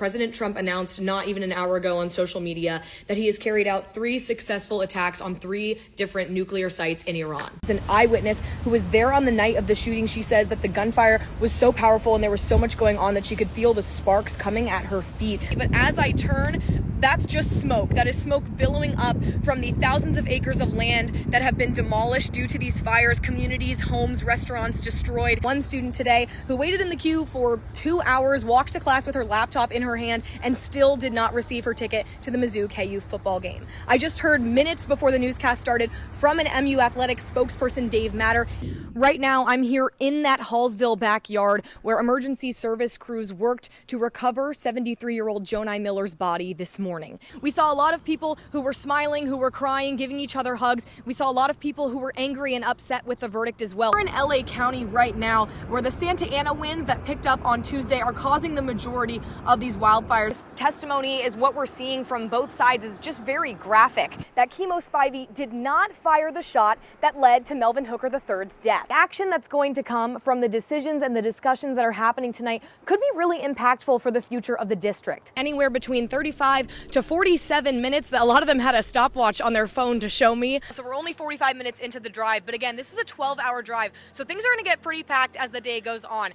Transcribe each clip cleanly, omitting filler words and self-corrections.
President Trump announced not even an hour ago on social media that he has carried out 3 successful attacks on 3 different nuclear sites in Iran. An eyewitness who was there on the night of the shooting, she says that the gunfire was so powerful and there was so much going on that she could feel the sparks coming at her feet. But as I turn, that's just smoke. That is smoke billowing up from the thousands of acres of land that have been demolished due to these fires, communities, homes, restaurants destroyed. One student today who waited in the queue for 2 hours, walked to class with her laptop in her hand, and still did not receive her ticket to the Mizzou-KU football game. I just heard minutes before the newscast started from an MU athletics spokesperson, Dave Matter. Right now, I'm here in that Hallsville backyard where emergency service crews worked to recover 73-year-old Jonai Miller's body this morning. We saw a lot of people who were smiling, who were crying, giving each other hugs. We saw a lot of people who were angry and upset with the verdict as well. We're in LA County right now, where the Santa Ana winds that picked up on Tuesday are causing the majority of these wildfires. This testimony is what we're seeing from both sides is just very graphic. That Chemo Spivey did not fire the shot that led to Melvin Hooker III's death. The action that's going to come from the decisions and the discussions that are happening tonight could be really impactful for the future of the district. Anywhere between 35 to 47 minutes. A lot of them had a stopwatch on their phone to show me. So we're only 45 minutes into the drive, but again, this is a 12-hour drive, so things are going to get pretty packed as the day goes on.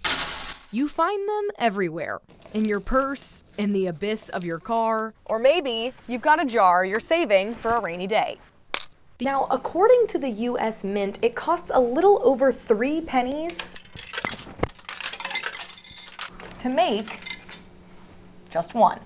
You find them everywhere. In your purse, in the abyss of your car, or maybe you've got a jar you're saving for a rainy day. Now, according to the U.S. Mint, it costs a little over 3 pennies to make just one.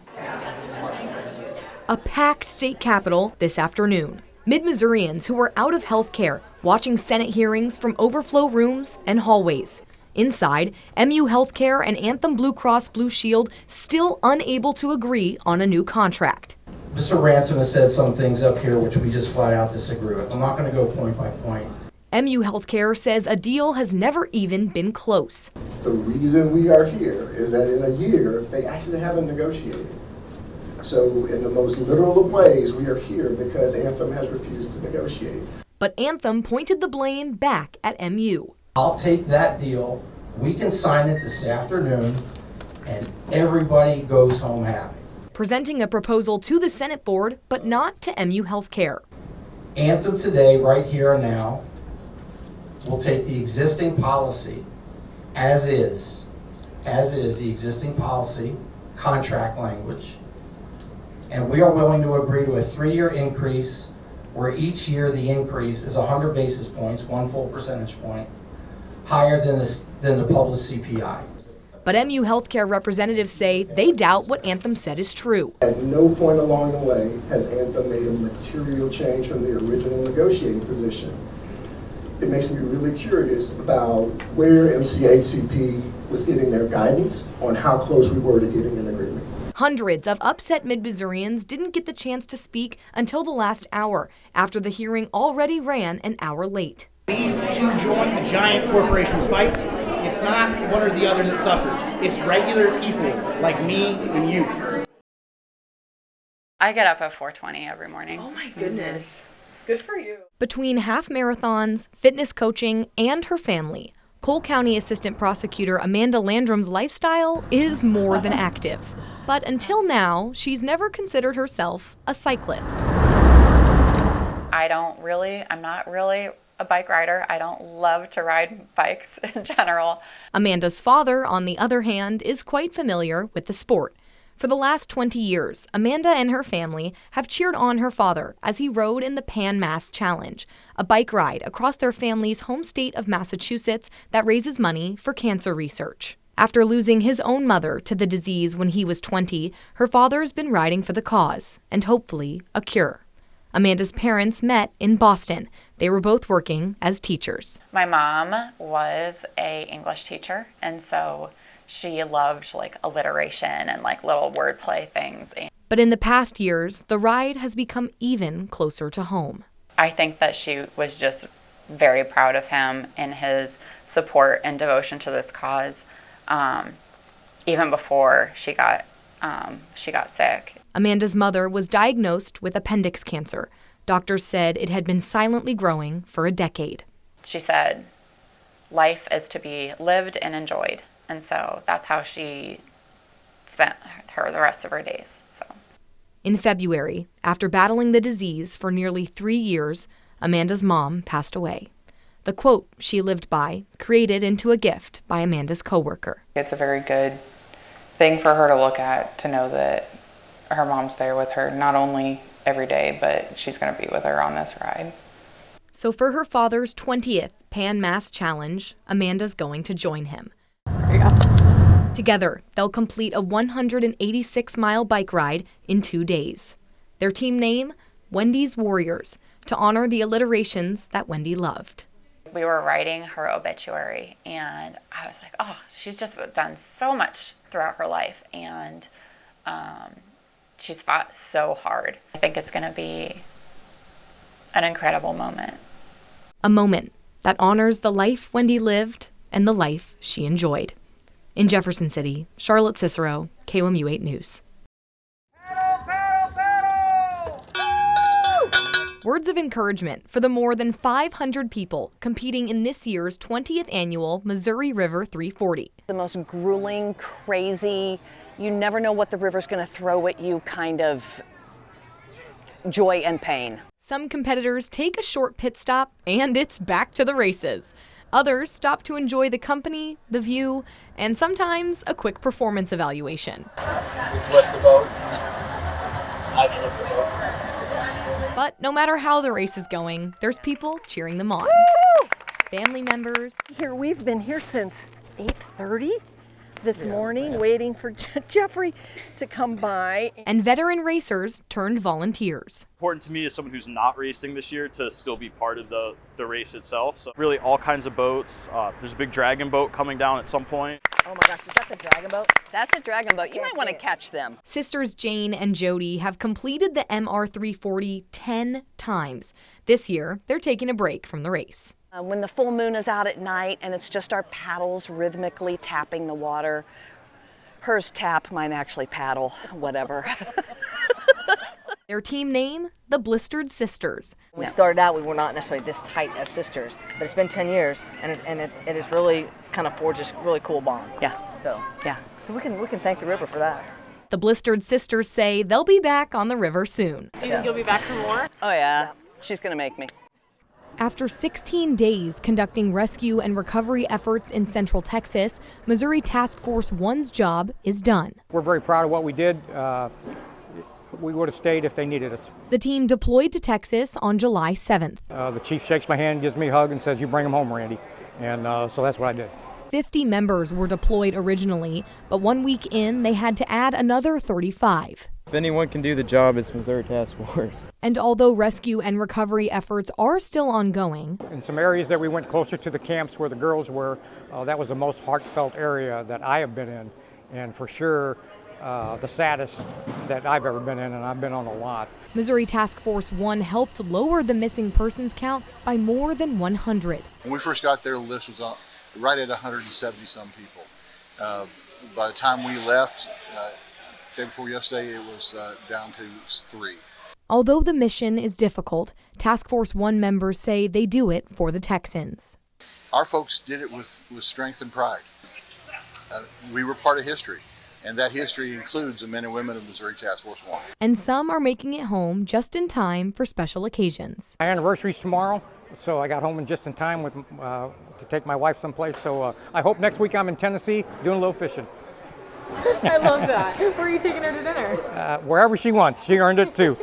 A packed state capitol this afternoon. Mid-Missourians who were out of health care watching Senate hearings from overflow rooms and hallways. Inside, MU Healthcare and Anthem Blue Cross Blue Shield still unable to agree on a new contract. Mr. Ransom has said some things up here which we just flat out disagree with. I'm not going to go point by point. MU Healthcare says a deal has never even been close. The reason we are here is that in a year, they actually haven't negotiated. So in the most literal of ways, we are here because Anthem has refused to negotiate. But Anthem pointed the blame back at MU. I'll take that deal. We can sign it this afternoon, and everybody goes home happy. Presenting a proposal to the Senate board, but not to MU Healthcare. Anthem today, right here and now, will take the existing policy as is the existing policy, contract language, and we are willing to agree to a 3-year increase where each year the increase is 100 basis points, 1 full percentage point, higher than the published CPI. But MU Healthcare representatives say they doubt what Anthem said is true. At no point along the way has Anthem made a material change from the original negotiating position. It makes me really curious about where MCHCP was getting their guidance on how close we were to getting an agreement. Hundreds of upset Mid-Missourians didn't get the chance to speak until the last hour, after the hearing already ran an hour late. These two join a giant corporation's fight. It's not one or the other that suffers. It's regular people like me and you. I get up at 4:20 every morning. Oh my goodness. Good for you. Between half marathons, fitness coaching, and her family, Cole County Assistant Prosecutor Amanda Landrum's lifestyle is more than active. But until now, she's never considered herself a cyclist. I'm not really a bike rider. I don't love to ride bikes in general. Amanda's father, on the other hand, is quite familiar with the sport. For the last 20 years, Amanda and her family have cheered on her father as he rode in the Pan Mass Challenge, a bike ride across their family's home state of Massachusetts that raises money for cancer research. After losing his own mother to the disease when he was 20, her father's been riding for the cause and hopefully a cure. Amanda's parents met in Boston. They were both working as teachers. My mom was an English teacher, and so she loved alliteration and little wordplay things. But in the past years, the ride has become even closer to home. I think that she was just very proud of him and his support and devotion to this cause, even before she got sick. Amanda's mother was diagnosed with appendix cancer. Doctors said it had been silently growing for a decade. She said, life is to be lived and enjoyed. And so that's how she spent her the rest of her days. So. In February, after battling the disease for nearly 3 years, Amanda's mom passed away. The quote she lived by, created into a gift by Amanda's coworker. It's a very good thing for her to look at, to know that her mom's there with her, not only every day, but she's going to be with her on this ride. So for her father's 20th Pan Mass Challenge, Amanda's going to join him. Together, they'll complete a 186-mile bike ride in 2 days. Their team name, Wendy's Warriors, to honor the alliterations that Wendy loved. We were writing her obituary, and I was like, oh, she's just done so much throughout her life, and she's fought so hard. I think it's going to be an incredible moment. A moment that honors the life Wendy lived and the life she enjoyed. In Jefferson City, Charlotte Cicero, KOMU 8 News. Words of encouragement for the more than 500 people competing in this year's 20th annual Missouri River 340. The most grueling, crazy, you never know what the river's going to throw at you kind of joy and pain. Some competitors take a short pit stop and it's back to the races. Others stop to enjoy the company, the view, and sometimes a quick performance evaluation. We flipped the boat. I flipped the boat. But no matter how the race is going, there's people cheering them on. Woo! Family members. Here, we've been here since 8:30 this morning, waiting for Jeffrey to come by. And veteran racers turned volunteers. Important to me as someone who's not racing this year to still be part of the race itself. So really all kinds of boats. There's a big dragon boat coming down at some point. Oh my gosh, is that the dragon boat? That's a dragon boat. You might want to catch them. Sisters Jane and Jody have completed the MR340 10 times. This year, they're taking a break from the race. When the full moon is out at night and it's just our paddles rhythmically tapping the water. Hers tap, mine actually paddle, whatever. Their team name, the Blistered Sisters. We started out, we were not necessarily this tight as sisters, but it's been 10 years, and it has really kind of forged this really cool bond. Yeah. So we can thank the river for that. The Blistered Sisters say they'll be back on the river soon. Do you think you'll be back for more? Oh yeah, she's gonna make me. After 16 days conducting rescue and recovery efforts in Central Texas, Missouri Task Force 1's job is done. We're very proud of what we did. We would have stayed if they needed us. The team deployed to Texas on July 7th. The chief shakes my hand, gives me a hug, and says, "You bring them home, Randy." And so that's what I did. 50 members were deployed originally, but 1 week in, they had to add another 35. If anyone can do the job, it's Missouri Task Force. And although rescue and recovery efforts are still ongoing, in some areas that we went closer to the camps where the girls were, that was the most heartfelt area that I have been in, and for sure the saddest that I've ever been in, and I've been on a lot. Missouri Task Force 1 helped lower the missing persons count by more than 100. When we first got there, the list was right at 170 some people. By the time we left, day before yesterday, it was down to 3. Although the mission is difficult, Task Force 1 members say they do it for the Texans. Our folks did it with strength and pride. We were part of history, and that history includes the men and women of Missouri Task Force 1. And some are making it home just in time for special occasions. My anniversary's tomorrow, so I got home just in time to take my wife someplace. So I hope next week I'm in Tennessee doing a little fishing. I love that. Where are you taking her to dinner? Wherever she wants. She earned it too.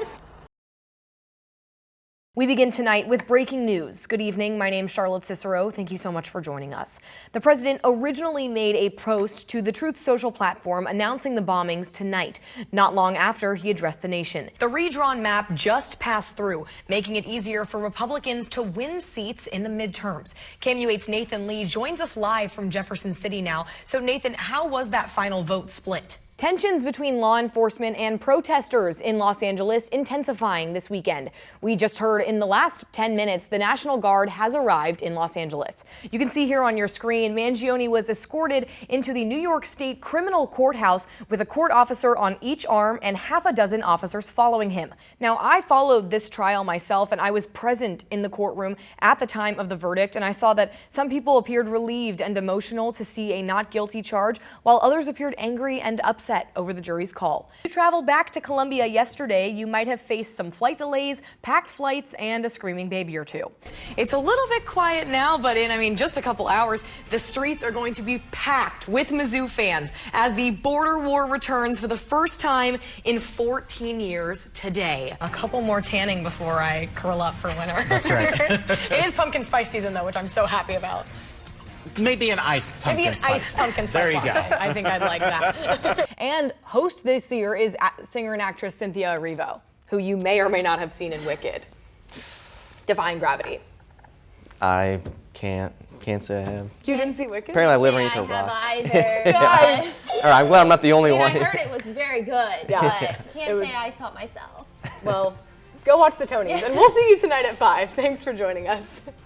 We begin tonight with breaking news. Good evening. My name's Charlotte Cicero. Thank you so much for joining us. The president originally made a post to the Truth Social platform announcing the bombings tonight, not long after he addressed the nation. The redrawn map just passed through, making it easier for Republicans to win seats in the midterms. KMU8's Nathan Lee joins us live from Jefferson City now. So Nathan, how was that final vote split? Tensions between law enforcement and protesters in Los Angeles intensifying this weekend. We just heard in the last 10 minutes the National Guard has arrived in Los Angeles. You can see here on your screen, Mangione was escorted into the New York State Criminal Courthouse with a court officer on each arm and half a dozen officers following him. Now, I followed this trial myself and I was present in the courtroom at the time of the verdict, and I saw that some people appeared relieved and emotional to see a not guilty charge, while others appeared angry and upset upset over the jury's call. To travel back to Colombia yesterday, you might have faced some flight delays, packed flights, and a screaming baby or two. It's a little bit quiet now, but in, just a couple hours, the streets are going to be packed with Mizzou fans as the border war returns for the first time in 14 years today. A couple more tanning before I curl up for winter. That's right. It is pumpkin spice season, though, which I'm so happy about. Maybe an iced pumpkin spice. Maybe an iced pumpkin spice There you latte. go. I think I'd like that. And host this year is singer and actress Cynthia Erivo, who you may or may not have seen in Wicked. Defying Gravity. I can't say I have. You didn't see Wicked? Apparently I live underneath a I rock. have either. All right, I'm glad I'm not the only one. I heard it was very good, but can't say I saw it myself. Well, go watch the Tonys, and we'll see you tonight at 5. Thanks for joining us.